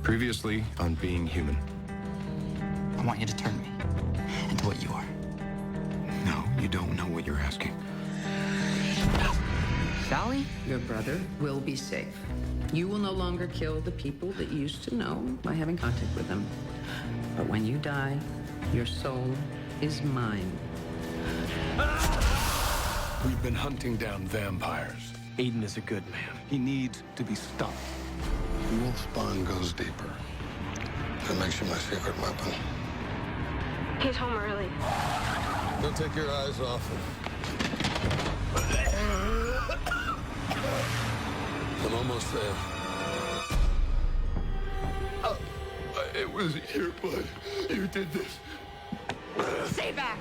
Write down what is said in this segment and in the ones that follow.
Previously on Being Human. I want you to turn me into what you are. No, you don't know what you're asking. Sally? Your brother will be safe. You will no longer kill the people that you used to know by having contact with them. But when you die, your soul is mine. We've been hunting down vampires. Aiden is a good man. He needs to be stopped. Wolf spawn goes deeper. That makes you my secret weapon. He's home early. Don't take your eyes off him. I'm almost there. It was your blood. You did this. Stay back!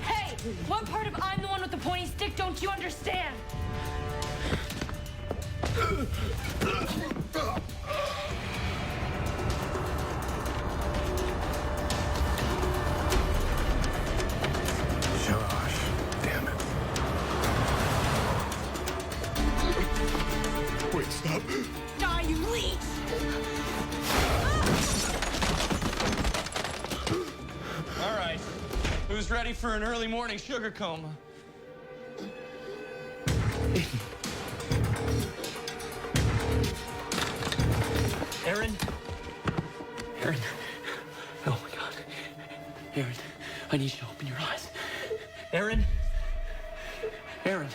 Hey! What part of I'm the one with the pointy stick don't you understand? Josh, damn it. Wait, stop. Die, you leech! All right. Who's ready for an early morning sugar coma? Aaron? Aaron? Oh my God. Aaron, I need you to open your eyes. Aaron? Aaron?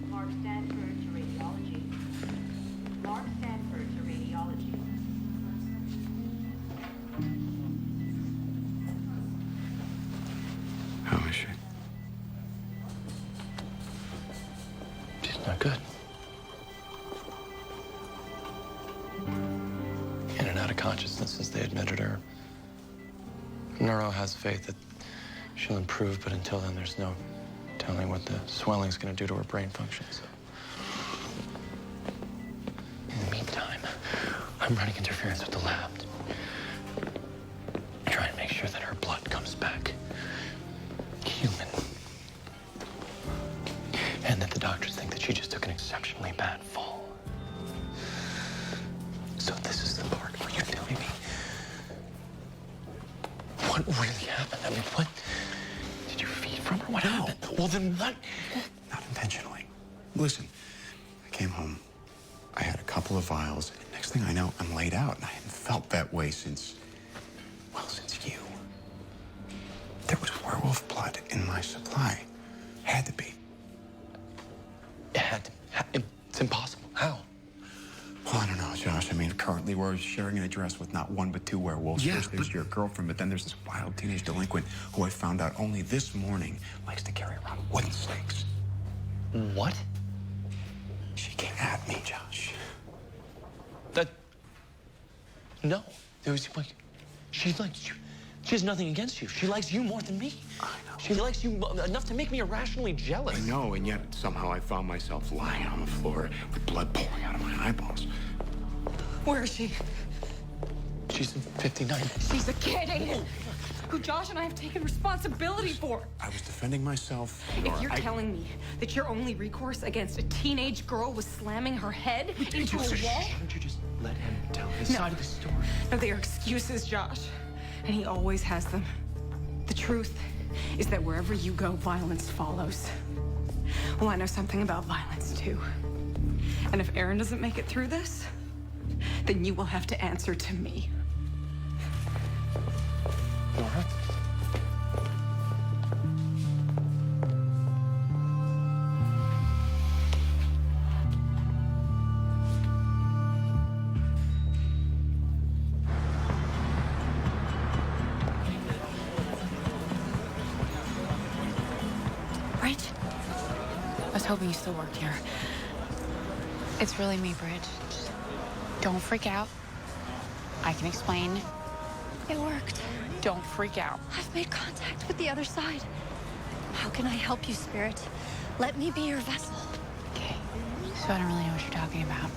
Mark Stanford to radiology. Mark Stanford to radiology. How is she? She's not good. In and out of consciousness since they admitted her. Neuro has faith that she'll improve, but until then, there's no telling what the swelling's going to do to her brain function. So, in the meantime, I'm running interference with the lab, trying to make sure that her blood comes back human, and that the doctors think that she just took an exceptionally bad fall. So this is the part where you're telling me what really happened. I mean, what did you feed from her? What happened? Well, then what? Not intentionally. Listen, I came home. I had a couple of vials, and next thing I know, I'm laid out, and I haven't felt that way since, well, since you. There was werewolf blood in my supply. Had to be. It had to. It's impossible. How? Well, I don't know, Josh. I mean, currently we're sharing an address with not one but two werewolves. Yeah, First there's your girlfriend, but then there's this wild teenage delinquent who I found out only this morning likes to carry around wooden stakes. What? She came at me, Josh. That. No. There was like. She likes you. She has nothing against you. She likes you more than me. I know. She likes you enough to make me irrationally jealous. I know, and yet somehow I found myself lying on the floor with blood pouring out of my eyeballs. Where is she? She's in 59. She's a kid, Aiden, who Josh and I have taken responsibility for. I was defending myself. If you're telling me that your only recourse against a teenage girl was slamming her head into a wall? Why don't you just let him tell his side of the story? No, they are excuses, Josh. And he always has them. The truth is that wherever you go, violence follows. Well, I know something about violence, too. And if Aaron doesn't make it through this, then you will have to answer to me. Nora? Bridge? I was hoping you still worked here. It's really me, Bridge. Just don't freak out. I can explain. It worked. Don't freak out. I've made contact with the other side. How can I help you, Spirit? Let me be your vessel. Okay, so I don't really know what you're talking about.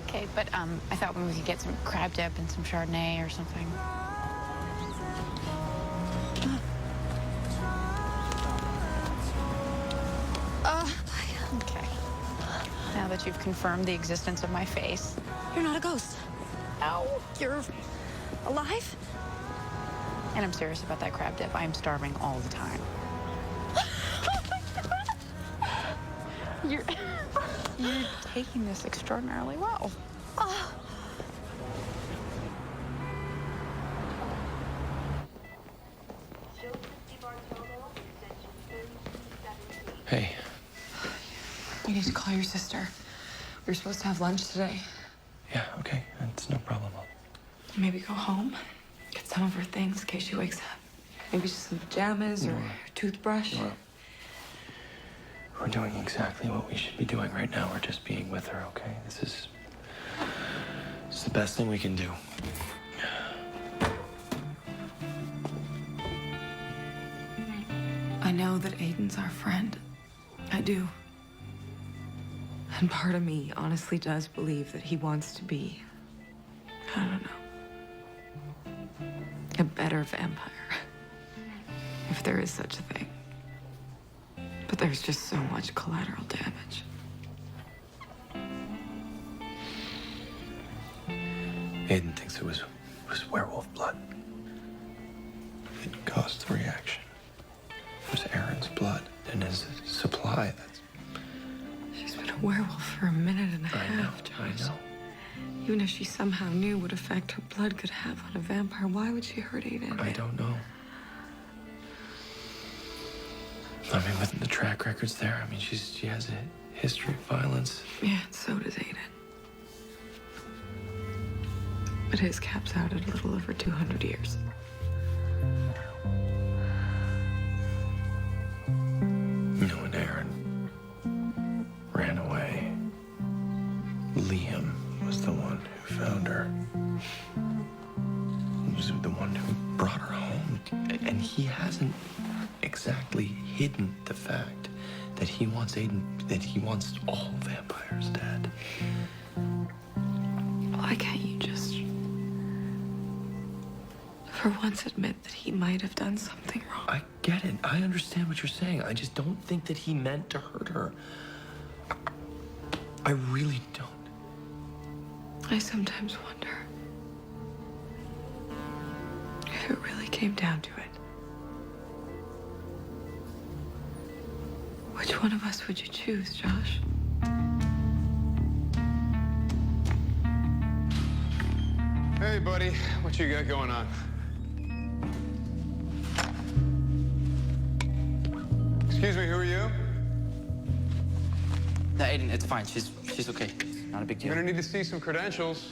Okay, but I thought we could get some crab dip and some Chardonnay or something. Okay. Now that you've confirmed the existence of my face. You're not a ghost. No. You're alive? And I'm serious about that crab dip. I am starving all the time. You're taking this extraordinarily well. Oh. Hey. You need to call your sister. We were supposed to have lunch today. Yeah, okay. It's no problem. Maybe go home, get some of her things in case she wakes up. Maybe just some pajamas or a toothbrush. Nora, we're doing exactly what we should be doing right now. We're just being with her, okay? This is the best thing we can do. I know that Aiden's our friend. I do. And part of me honestly does believe that he wants to be, I don't know, a better vampire. If there is such a thing. But there's just so much collateral damage. Aiden thinks it was werewolf blood. It caused the reaction. It was Aaron's blood in his supply. She's been a werewolf for a minute and a half, Josh. I know. Even if she somehow knew what effect her blood could have on a vampire, why would she hurt Aiden? I don't know. I mean, with the track records there, I mean, she has a history of violence. Yeah, so does Aiden. But his caps out at a little over 200 years. You know, when Aaron ran away, Liam was the one who found her. He was the one who brought her home. And he hasn't exactly hidden the fact that he wants Aiden, that he wants all vampires dead. Why can't you just, for once, admit that he might have done something wrong? I get it. I understand what you're saying. I just don't think that he meant to hurt her. I really don't. I sometimes wonder if it really came down to it. Which one of us would you choose, Josh? Hey, buddy. What you got going on? Excuse me, who are you? No, Aiden, it's fine. She's okay. Not a big deal. You're gonna need to see some credentials.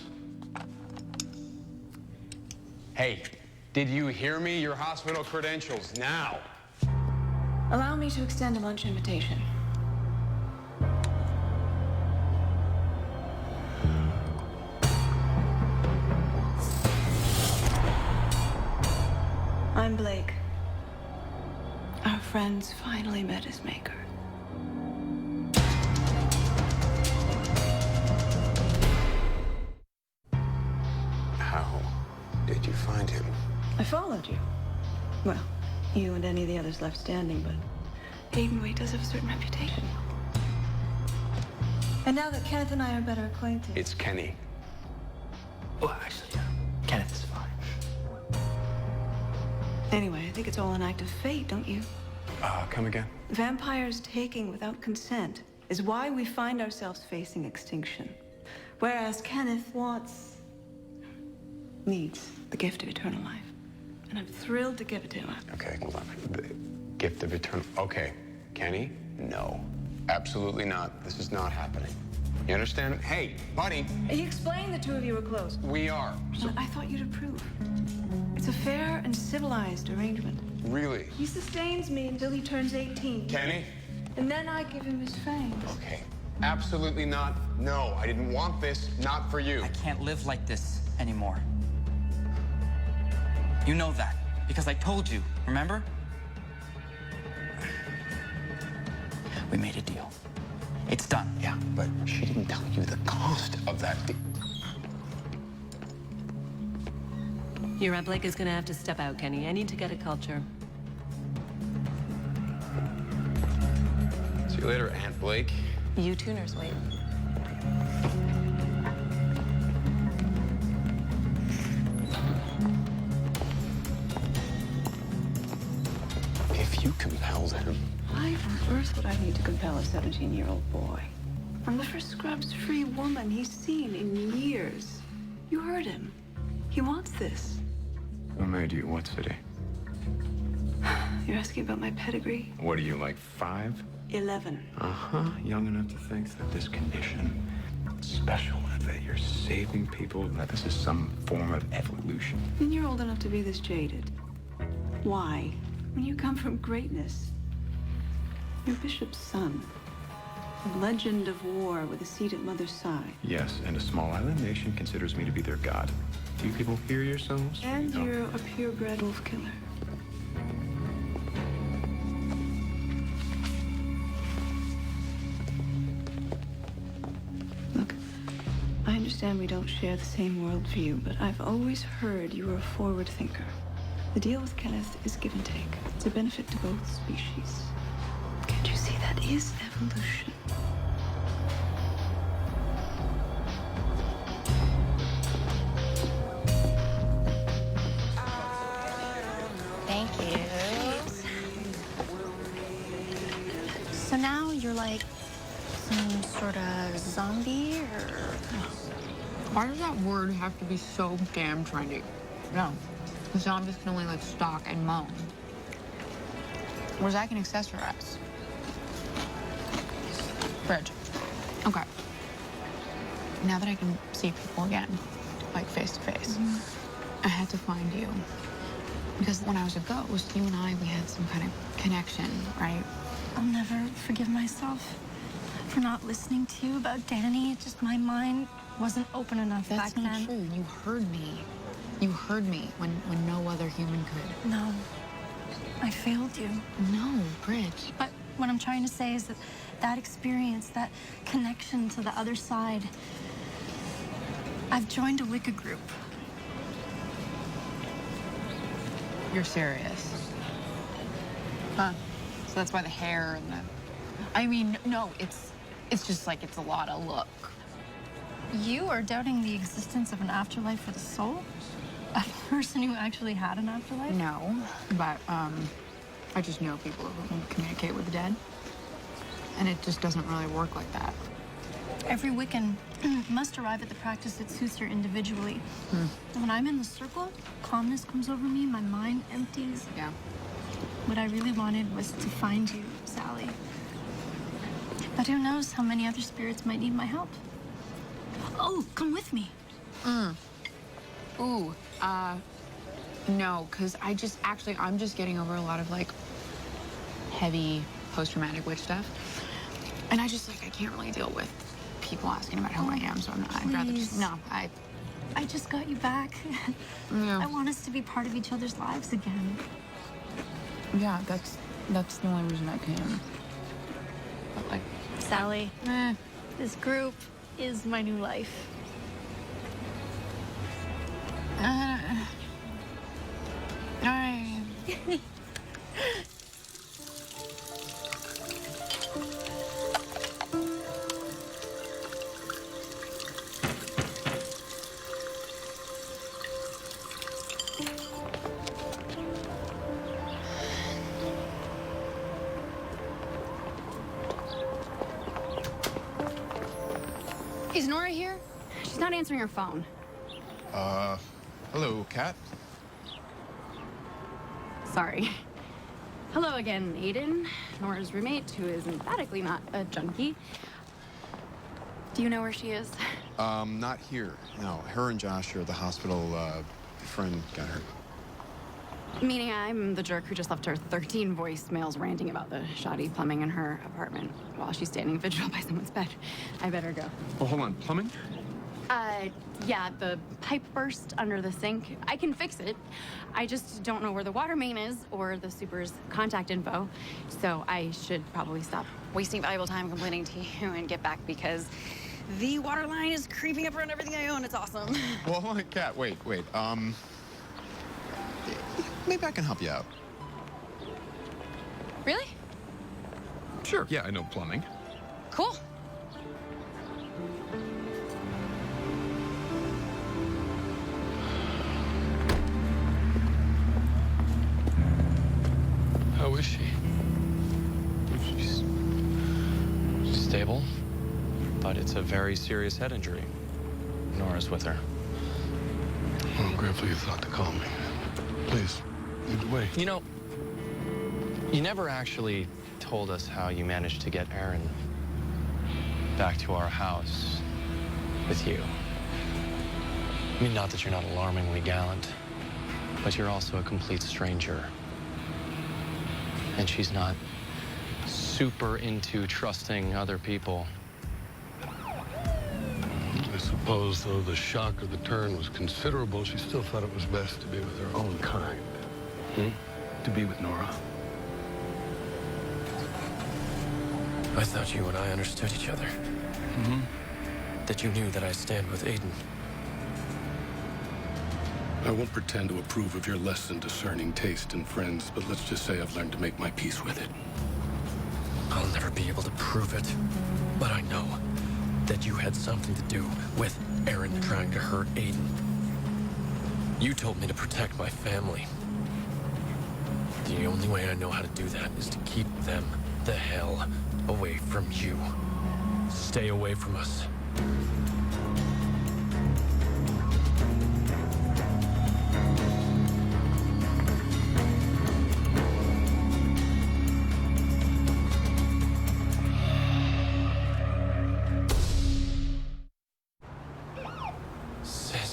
Hey, did you hear me? Your hospital credentials, now. Allow me to extend a lunch invitation. I'm Blake. Our friends finally met his maker. How did you find him? I followed you. Well, you and any of the others left standing, but Aiden Wade does have a certain reputation. And now that Kenneth and I are better acquainted... It's Kenny. Well, actually, yeah. Kenneth is fine. Anyway, I think it's all an act of fate, don't you? Come again? Vampires taking without consent is why we find ourselves facing extinction. Whereas Kenneth needs the gift of eternal life. And I'm thrilled to give it to him. Okay, hold on. The gift of eternal... Okay, Kenny, no. Absolutely not. This is not happening. You understand? Hey, buddy. He explained the two of you were close. We are. So I thought you'd approve. It's a fair and civilized arrangement. Really? He sustains me until he turns 18. Kenny? And then I give him his fangs. Okay. Absolutely not. No, I didn't want this. Not for you. I can't live like this anymore. You know that, because I told you, remember? We made a deal. It's done. Yeah, but she didn't tell you the cost of that deal. Your Aunt Blake is gonna have to step out, Kenny. I need to get a culture. See you later, Aunt Blake. You tuners wait. If you compelled him. Why on earth would I need to compel a 17-year-old boy? I'm the first Scrubs-free woman he's seen in years. You heard him. He wants this. Who made you? What city? You're asking about my pedigree? What are you, like 5? 11. Uh-huh. Young enough to think that this condition is special, that you're saving people, that this is some form of evolution. And you're old enough to be this jaded. Why? When you come from greatness. You're Bishop's son. A legend of war with a seat at Mother's side. Yes, and a small island nation considers me to be their god. Do you people hear yourselves? And you're a purebred wolf killer. Look, I understand we don't share the same worldview, but I've always heard you were a forward thinker. The deal with Kenneth is give and take. It's a benefit to both species. Can't you see that is evolution? Thank you. So now you're like some sort of zombie or... Why does that word have to be so damn trendy? No. Zombies can only like stalk and moan. Whereas I can accessorize. Bridge. Okay. Now that I can see people again, like face to face, I had to find you. Because when I was a ghost, you and I, we had some kind of connection, right? I'll never forgive myself for not listening to you about Danny. It's just my mind wasn't open enough That's back not then. true. You heard me. You heard me when no other human could. No. I failed you. No, Bridge. But what I'm trying to say is that that experience, that connection to the other side, I've joined a Wicca group. You're serious. Huh. So that's why the hair and the... I mean, no, it's just like it's a lot of look. You are doubting the existence of an afterlife for the soul? A person who actually had an afterlife? No, but I just know people who can communicate with the dead. And it just doesn't really work like that. Every Wiccan must arrive at the practice that suits her individually. And when I'm in the circle, calmness comes over me, my mind empties. Yeah. What I really wanted was to find you, Sally. But who knows how many other spirits might need my help. Oh, come with me. Ooh, no, because I'm just getting over a lot of, like, heavy post-traumatic witch stuff. And I can't really deal with people asking about who I am, so I'd rather just, no, I just got you back. Yeah. I want us to be part of each other's lives again. Yeah, that's the only reason I came. But, like... Sally, this group is my new life. All right. Is Nora here? She's not answering her phone. Hello, Kat. Sorry. Hello again, Aiden, Nora's roommate, who is emphatically not a junkie. Do you know where she is? Not here. No, her and Josh are at the hospital. Friend got hurt. Meaning I'm the jerk who just left her 13 voicemails ranting about the shoddy plumbing in her apartment while she's standing vigil by someone's bed. I better go. Oh, hold on. Plumbing? Yeah, the pipe burst under the sink. I can fix it. I just don't know where the water main is or the super's contact info. So I should probably stop wasting valuable time complaining to you and get back because the water line is creeping up around everything I own. It's awesome. Well, hold on, Kat, wait. Maybe I can help you out. Really? Sure, yeah, I know plumbing. Cool. How is she? She's stable, but it's a very serious head injury. Nora's with her. Well, I'm grateful you thought to call me. Please, lead the way. You know, you never actually told us how you managed to get Aaron back to our house with you. I mean, not that you're not alarmingly gallant, but you're also a complete stranger. And she's not super into trusting other people. I suppose, though the shock of the turn was considerable, she still thought it was best to be with her own kind. To be with Nora. I thought you and I understood each other. That you knew that I stand with Aiden. I won't pretend to approve of your less than discerning taste in friends, but let's just say I've learned to make my peace with it. I'll never be able to prove it, but I know that you had something to do with Aaron trying to hurt Aiden. You told me to protect my family. The only way I know how to do that is to keep them the hell away from you. Stay away from us.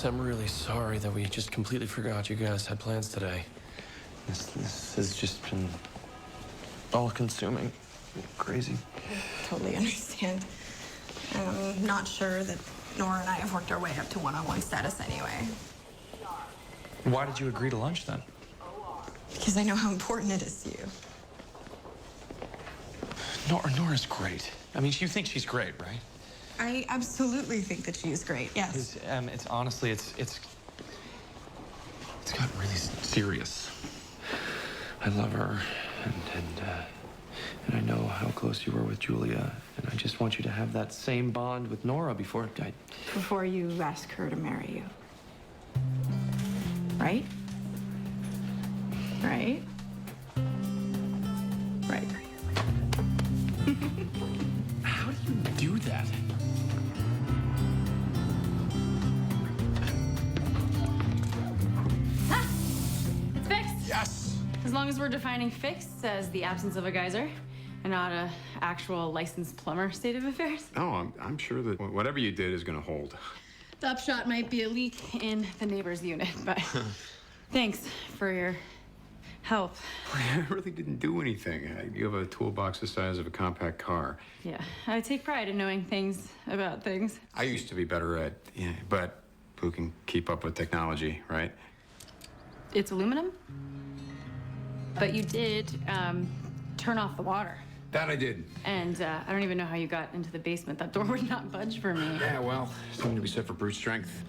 I'm really sorry that we just completely forgot you guys had plans today. This has just been all-consuming. Crazy. Totally understand. I'm not sure that Nora and I have worked our way up to one-on-one status anyway. Why did you agree to lunch then? Because I know how important it is to you. Nora's great. I mean, you think she's great, right? I absolutely think that she is great, yes. It's honestly, it's gotten really serious. I love her, and I know how close you were with Julia, and I just want you to have that same bond with Nora before Before you ask her to marry you. Right? Right? Right. How do you do that? It's fixed. Yes! As long as we're defining fixed as the absence of a geyser and not a actual licensed plumber state of affairs. Oh, I'm sure that whatever you did is going to hold. The upshot might be a leak in the neighbor's unit, but thanks for your help. I really didn't do anything. You have a toolbox the size of a compact car. Yeah, I take pride in knowing things about things. I used to be better at, but who can keep up with technology, right? It's aluminum, but you did turn off the water. That I did. And I don't even know how you got into the basement. That door would not budge for me. Yeah, well, something to be said for brute strength.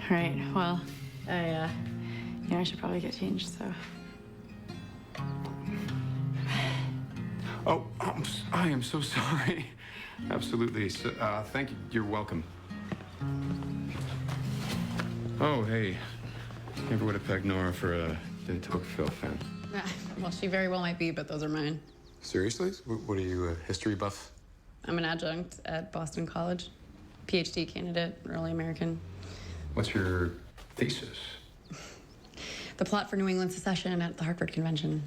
Right, well, I should probably get changed, so. Oh, I am so sorry. Absolutely. So, thank you. You're welcome. Oh, hey. Never would have pegged Nora for a took Phil fan. Well, she very well might be, but those are mine. Seriously? What are you, a history buff? I'm an adjunct at Boston College, PhD candidate, early American. What's your thesis? The plot for New England secession at the Hartford Convention.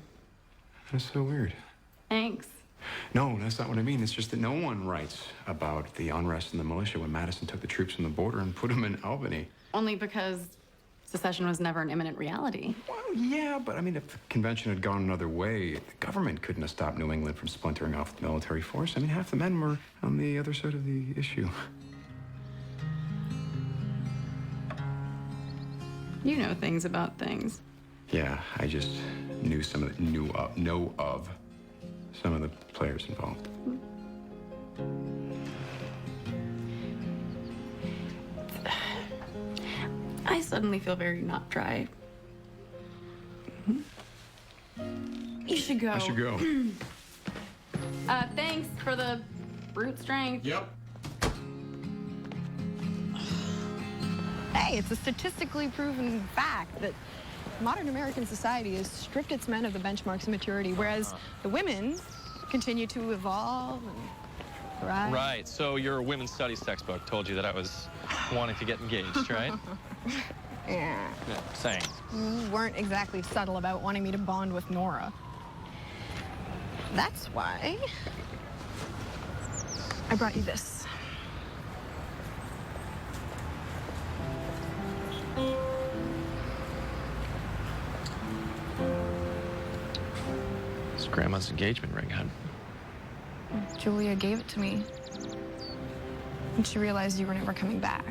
That's so weird. Thanks. No, that's not what I mean. It's just that no one writes about the unrest in the militia when Madison took the troops from the border and put them in Albany. Only because secession was never an imminent reality. Well, yeah, but I mean, if the convention had gone another way, the government couldn't have stopped New England from splintering off the military force. I mean, half the men were on the other side of the issue. You know things about things. Yeah, I just knew some of the, know of some of the players involved. I suddenly feel very not dry. You should go. I should go. Thanks for the brute strength. Yep. Hey, it's a statistically proven fact that modern American society has stripped its men of the benchmarks of maturity, whereas the women continue to evolve and thrive. Right, so your women's studies textbook told you that I was wanting to get engaged, right? Yeah. Yeah, same. You weren't exactly subtle about wanting me to bond with Nora. That's why I brought you this. It's Grandma's engagement ring, hon. Julia gave it to me when she realized you were never coming back.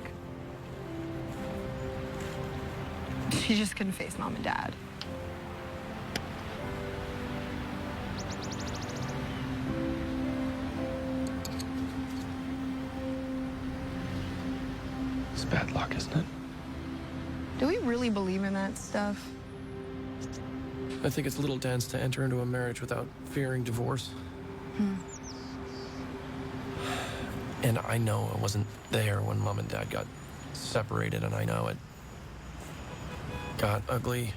She just couldn't face Mom and Dad. It's bad luck, isn't it? Do we really believe in that stuff? I think it's a little dense to enter into a marriage without fearing divorce. And I know I wasn't there when Mom and Dad got separated, and I know it got ugly.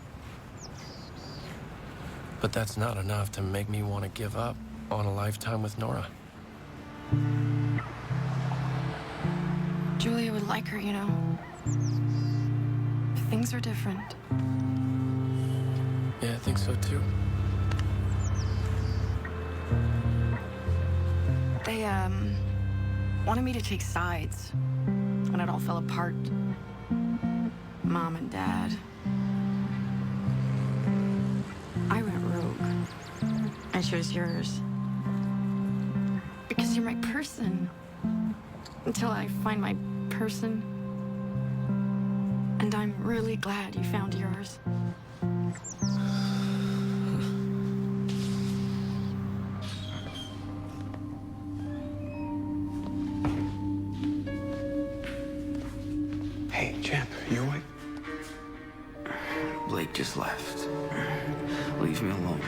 But that's not enough to make me want to give up on a lifetime with Nora. Julia would like her, you know. Things are different. Yeah, I think so too. They, wanted me to take sides when it all fell apart. Mom and Dad. I went rogue. I chose yours. Because you're my person. Until I find my person. And I'm really glad you found yours. Hey, champ, you awake? Blake just left. Leave me alone.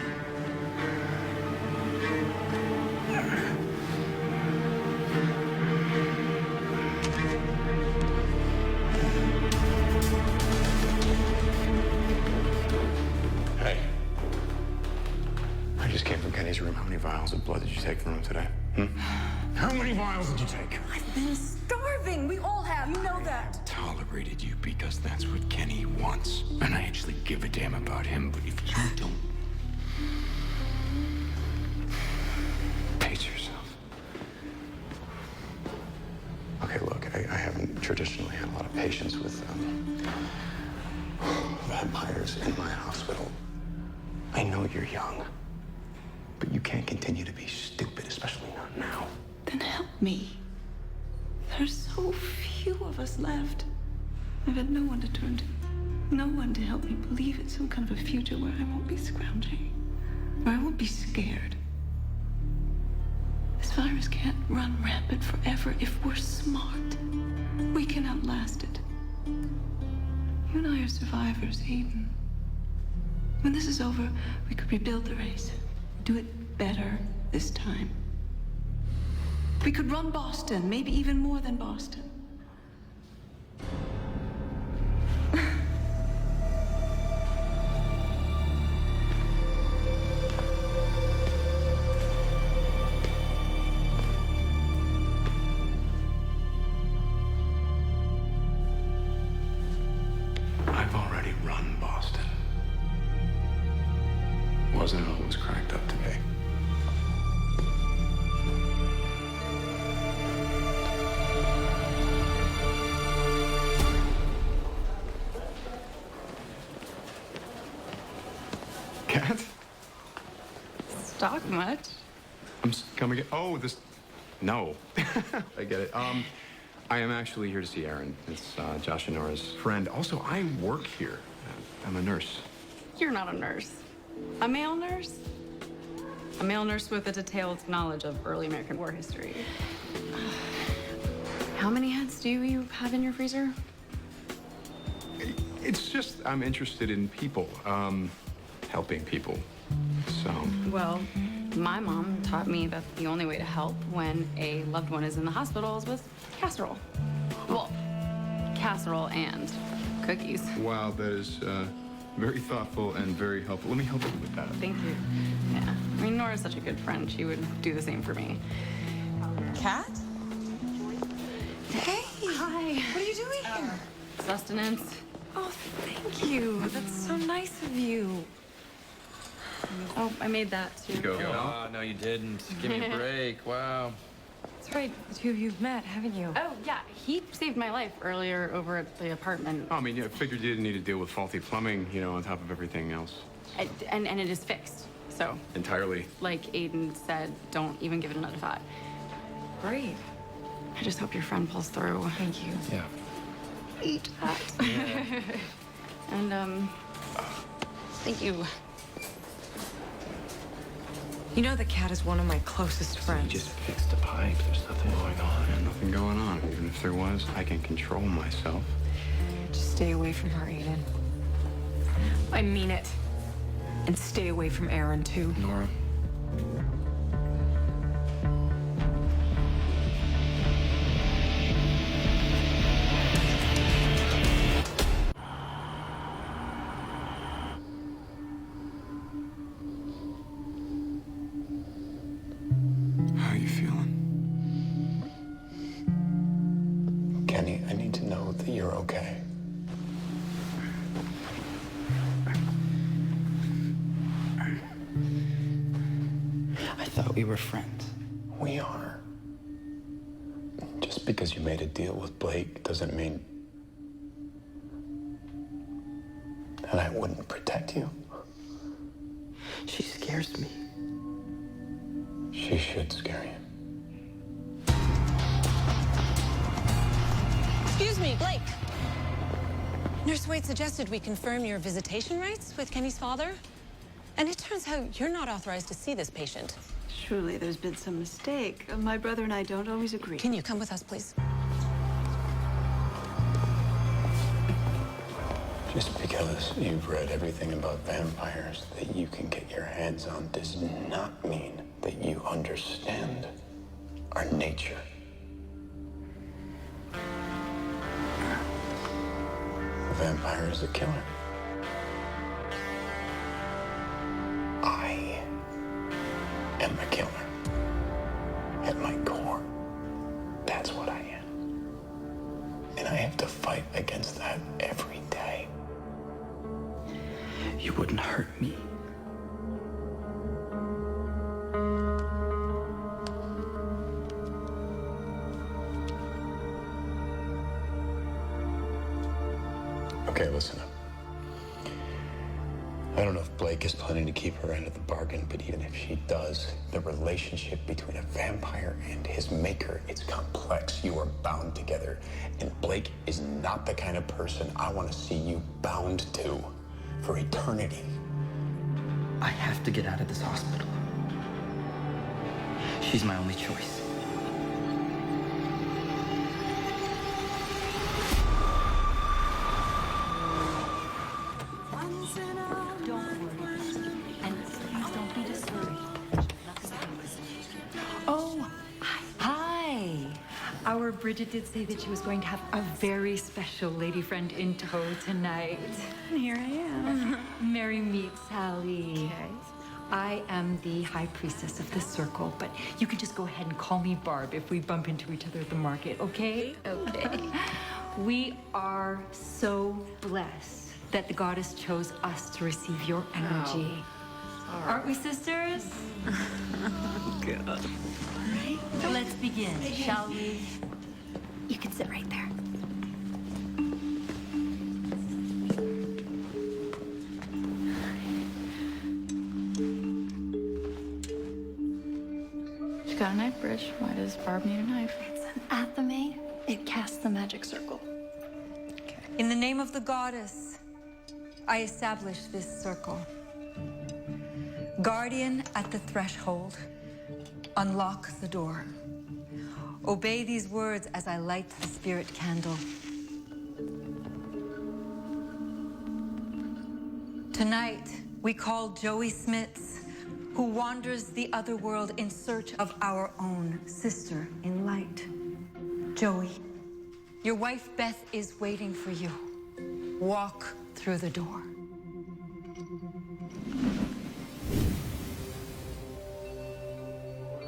Hey. I just came from Kenny's room. How many vials of blood did you take from him today? How many vials did you take? I've been starving. We all have. You know that. Tolerated you because that's what Kenny wants. And I actually give a damn about him, but if you don't... pace yourself. Okay, look, I haven't traditionally had a lot of patience with vampires in my hospital. I know you're young, but you can't continue to be stupid, especially not now. Then help me. There's so few of us left. I've had no one to turn to. No one to help me believe in some kind of a future where I won't be scrounging. Where I won't be scared. This virus can't run rampant forever if we're smart. We can outlast it. You and I are survivors, Aiden. When this is over, we could rebuild the race. Do it better this time. We could run Boston, maybe even more than Boston. I've already run Boston. Wasn't always cracked up to be. Cat? Stock much? I'm coming. Oh, this. No. I get it. I am actually here to see Aaron. It's Josh and Nora's friend. Also, I work here. I'm a nurse. You're not a nurse. A male nurse? A male nurse with a detailed knowledge of early American war history. How many heads do you have in your freezer? It's just I'm interested in people, helping people. So. Well, my mom taught me that the only way to help when a loved one is in the hospital is with casserole. Well, casserole and cookies. Wow, that is very thoughtful and very helpful. Let me help you with that. Thank you. Yeah. I mean, Nora's such a good friend. She would do the same for me. Kat? Hey. Hi. What are you doing here? Sustenance. Oh, thank you. That's so nice of you. Oh, I made that too. Oh, no, you didn't. Give me a break. Wow. That's right. The two of you've met, haven't you? Oh, yeah. He saved my life earlier over at the apartment. Oh, I mean, I figured you didn't need to deal with faulty plumbing, you know, on top of everything else. And it is fixed. So, Entirely. like Aiden said, don't even give it another thought. Great. I just hope your friend pulls through. Thank you. Yeah. Eat that. And, thank you. You know that Kat is one of my closest friends. You just fixed a pipe. There's nothing going on. Yeah, nothing going on. Even if there was, I can control myself. Just stay away from her, Aiden. I mean it. And stay away from Aaron, too. Nora. How are you feeling? Kenny, I need to know that you're okay. I thought we were friends. We are. Just because you made a deal with Blake doesn't mean that I wouldn't protect you. She scares me. She should scare you. Excuse me, Blake. Nurse Wade suggested we confirm your visitation rights with Kenny's father. And it turns out you're not authorized to see this patient. Surely there's been some mistake. My brother and I don't always agree. Can you come with us, please? Just because you've read everything about vampires that you can get your hands on does not mean that you understand our nature. A vampire is a killer. I am a killer. At my core, that's what I am. And I have to fight against that every day. You wouldn't hurt me. Okay, listen up. I don't know if Blake is planning to keep her end of the bargain, but even if she does, the relationship between a vampire and his maker, it's complex. You are bound together. And Blake is not the kind of person I want to see you bound to for eternity. I have to get out of this hospital. She's my only choice. Oh, hi. Our Bridget did say that she was going to have a very special lady friend in tow tonight. And here I am. Mary meet Sally. Okay. I am the high priestess of this circle, but you can just go ahead and call me Barb if we bump into each other at the market, okay? Okay. We are so blessed that the goddess chose us to receive your energy. Aren't we sisters? Good. All right. Let's begin, shall we? You can sit right there. She's got a knife, Bridge. Why does Barb need a knife? It's an athame It casts the magic circle. In the name of the goddess, I establish this circle. Guardian at the threshold, unlock the door. Obey these words as I light the spirit candle. Tonight, we call Joey Smits, who wanders the other world in search of our own sister in light. Joey, your wife Beth is waiting for you. Walk through the door.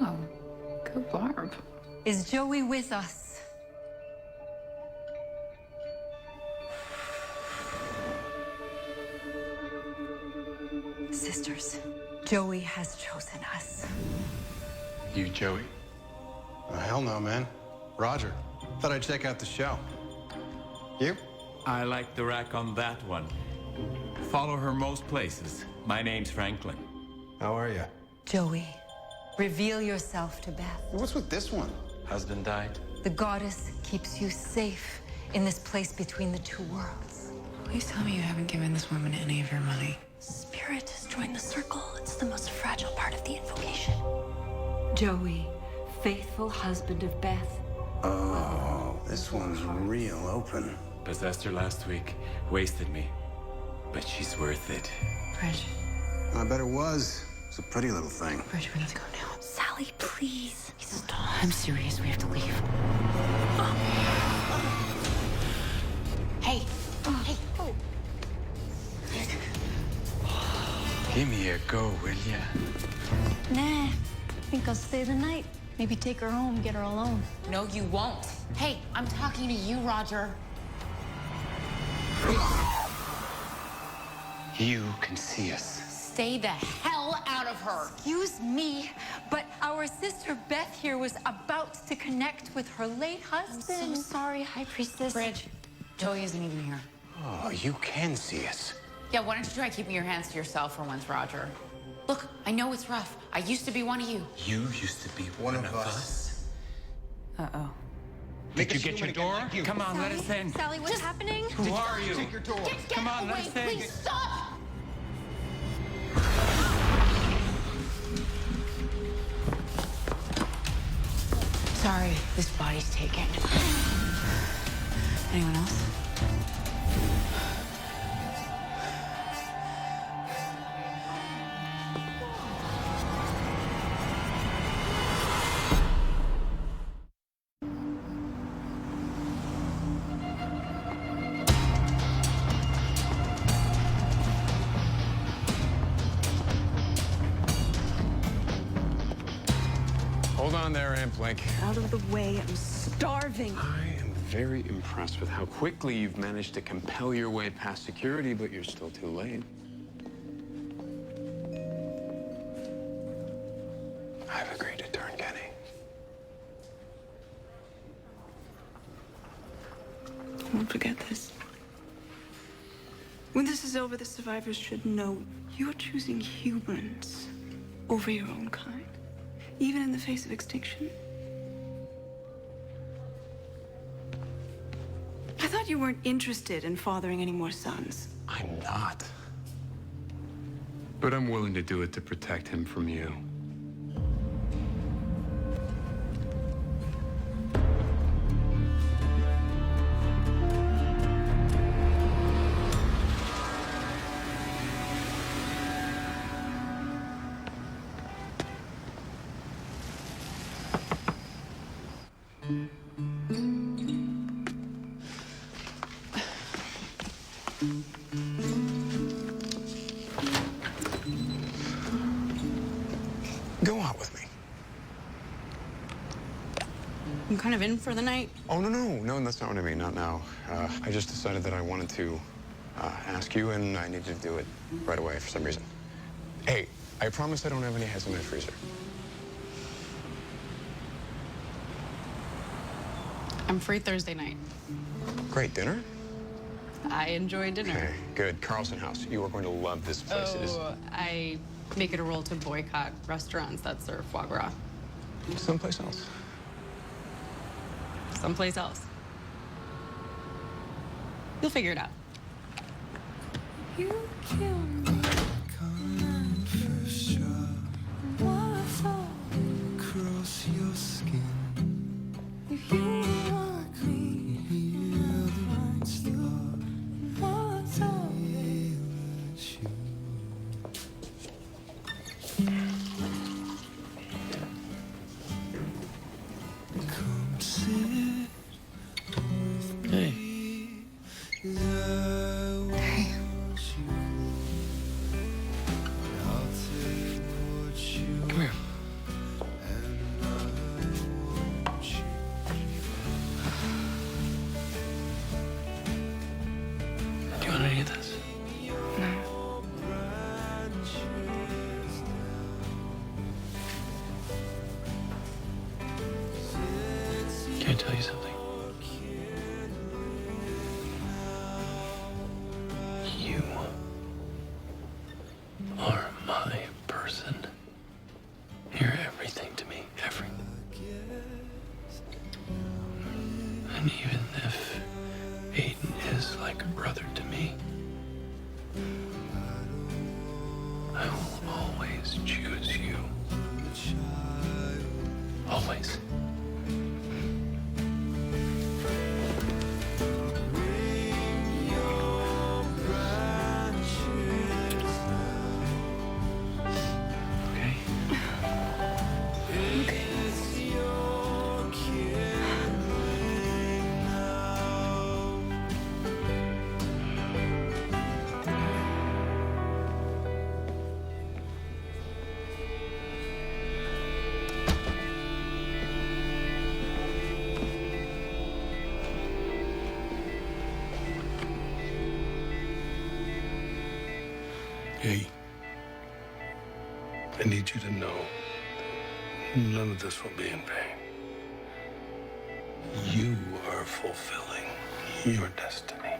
Oh, go Barb. Is Joey with us? Sisters, Joey has chosen us. You, Joey? Oh, hell no, man. Roger. Thought I'd check out the show. You? I like the rack on that one. Follow her most places. My name's Franklin. How are you? Joey, reveal yourself to Beth. What's with this one? Husband died. The goddess keeps you safe in this place between the two worlds. Please tell me you haven't given this woman any of your money. Spirit has joined the circle. It's the most fragile part of the invocation. Joey, faithful husband of Beth. Oh, this one's real open. Possessed her last week. Wasted me. But she's worth it. Bridge. I bet it was. It's a pretty little thing. Bridge, we need to go now. Sally, please. Stop. I'm serious. We have to leave. Hey. Hey. Oh. Give me a go, will ya? Nah, I think I'll stay the night. Maybe take her home, get her alone. No, you won't. Hey, I'm talking to you, Roger. You can see us. Stay the hell out of her. Excuse me, but our sister Beth here was about to connect with her late husband. I'm so sorry, High Priestess. Bridge, Joey isn't even here. Oh, you can see us. Yeah, why don't you try keeping your hands to yourself for once, Roger? Look, I know it's rough. I used to be one of you. You used to be one of us. Uh-oh. Did you get your door? Come on, let us in. Sally, what's happening? Who are you? Take your door. Get on, let away, us in. please stop! Sorry, this body's taken. Anyone else? Hold on there, Aunt Blink. Out of the way, I'm starving. I am very impressed with how quickly you've managed to compel your way past security, but you're still too late. I've agreed to turn Kenny. I won't forget this. When this is over, the survivors should know you're choosing humans over your own kind, even in the face of extinction. I thought you weren't interested in fathering any more sons. I'm not. But I'm willing to do it to protect him from you. Go out with me. I'm kind of in for the night. Oh, no, that's not what I mean, not now. I just decided that I wanted to ask you, and I needed to do it right away for some reason. Hey, I promise I don't have any heads in my freezer. I'm free Thursday night. Great, dinner? I enjoy dinner. Okay, good. Carlson House. You are going to love this place. It is I make it a rule to boycott restaurants that serve foie gras. someplace else. Someplace else. You'll figure it out. You kill me. Waterfall across your skin. If you want me, hear the rain start. What's all come sit with Hey. me. I want you. I'll take what you Come here. and I want you. Do you want any of this? No. Can I tell you something? You are my person. You're everything to me, everything. And even if Aiden is like a brother to me, I will always choose you. Always. Okay? Hey, I need you to know none of this will be in vain. You are fulfilling your destiny.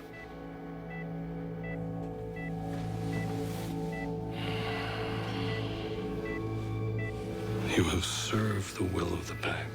You have served the will of the pack.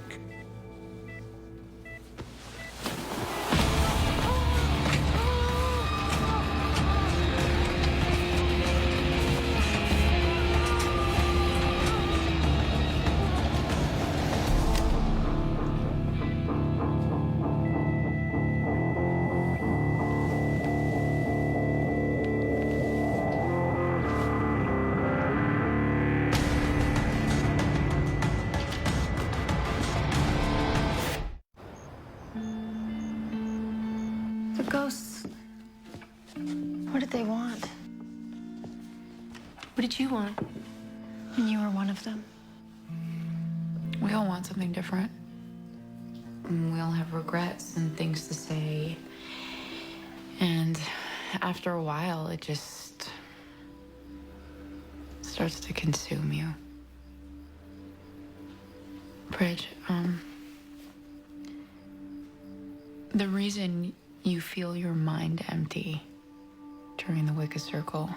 The ghosts. What did they want? What did you want when you were one of them? We all want something different. We all have regrets and things to say. And after a while, it just starts to consume you. Bridge, the reason you feel your mind empty during the Wicca Circle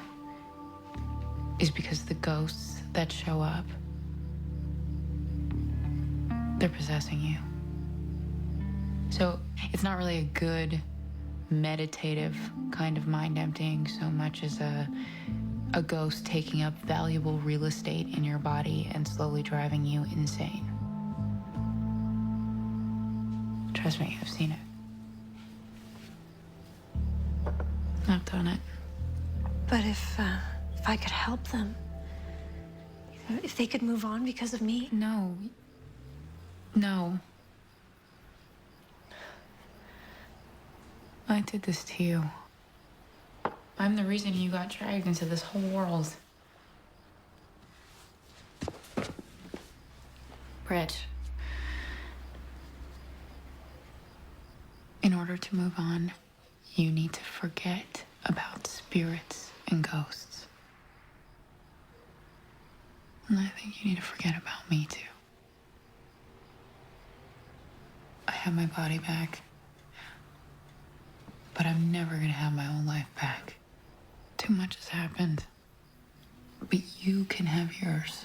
is because the ghosts that show up, they're possessing you. So it's not really a good meditative kind of mind emptying so much as a ghost taking up valuable real estate in your body and slowly driving you insane. Trust me, I've seen it. I've done it. But if I could help them, if they could move on because of me. No. No. I did this to you. I'm the reason you got dragged into this whole world. Brett. In order to move on, you need to forget about spirits and ghosts. And I think you need to forget about me, too. I have my body back. But I'm never gonna have my own life back. Too much has happened. But you can have yours.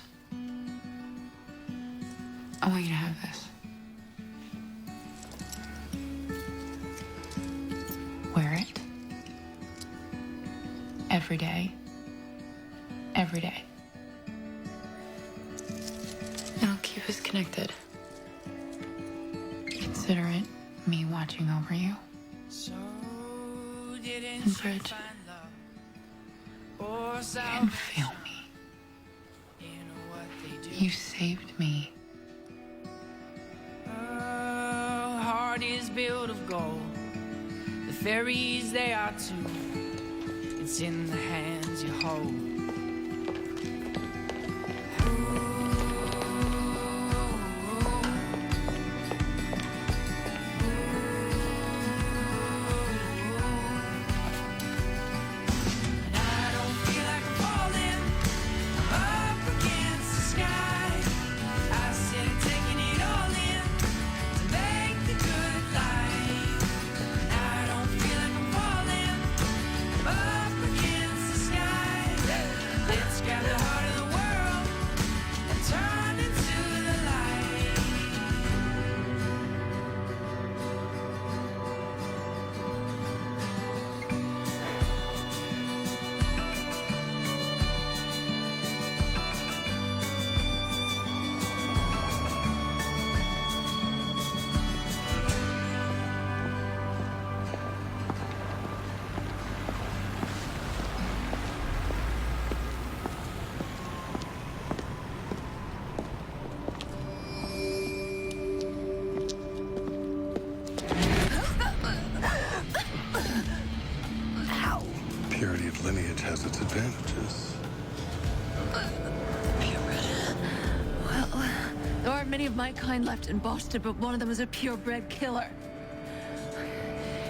I want you to have this. Wear it. every day. Every day. It'll keep us connected. Consider it me watching over you. And Bridge, you didn't feel me. You saved me. Heart is built of gold. The fairies, they are too. It's in the hands you hold. Purity of lineage has its advantages. Well, there aren't many of my kind left in Boston, but one of them is a purebred killer.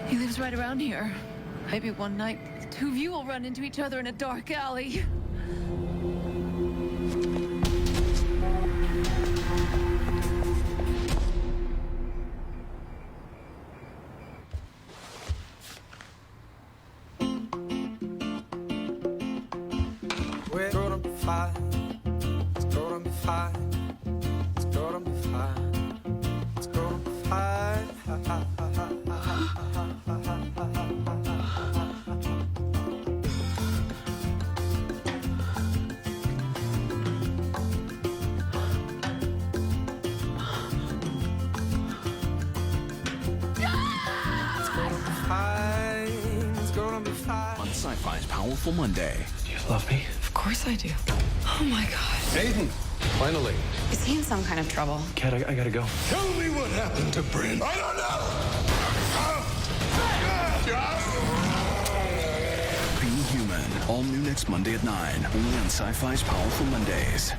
He lives right around here. Maybe one night, the two of you will run into each other in a dark alley. We're gonna be fine. It's gonna be fine. It's gonna be fine. It's gonna be fine. On Sci-Fi's Powerful Monday. Do you love me? Of course I do. Oh my God. Aiden, finally. Is he in some kind of trouble? Kat, I gotta go. Tell me what happened to Brent. I don't know. Being Human. All new next Monday at 9. Only on Sci-Fi's Powerful Mondays.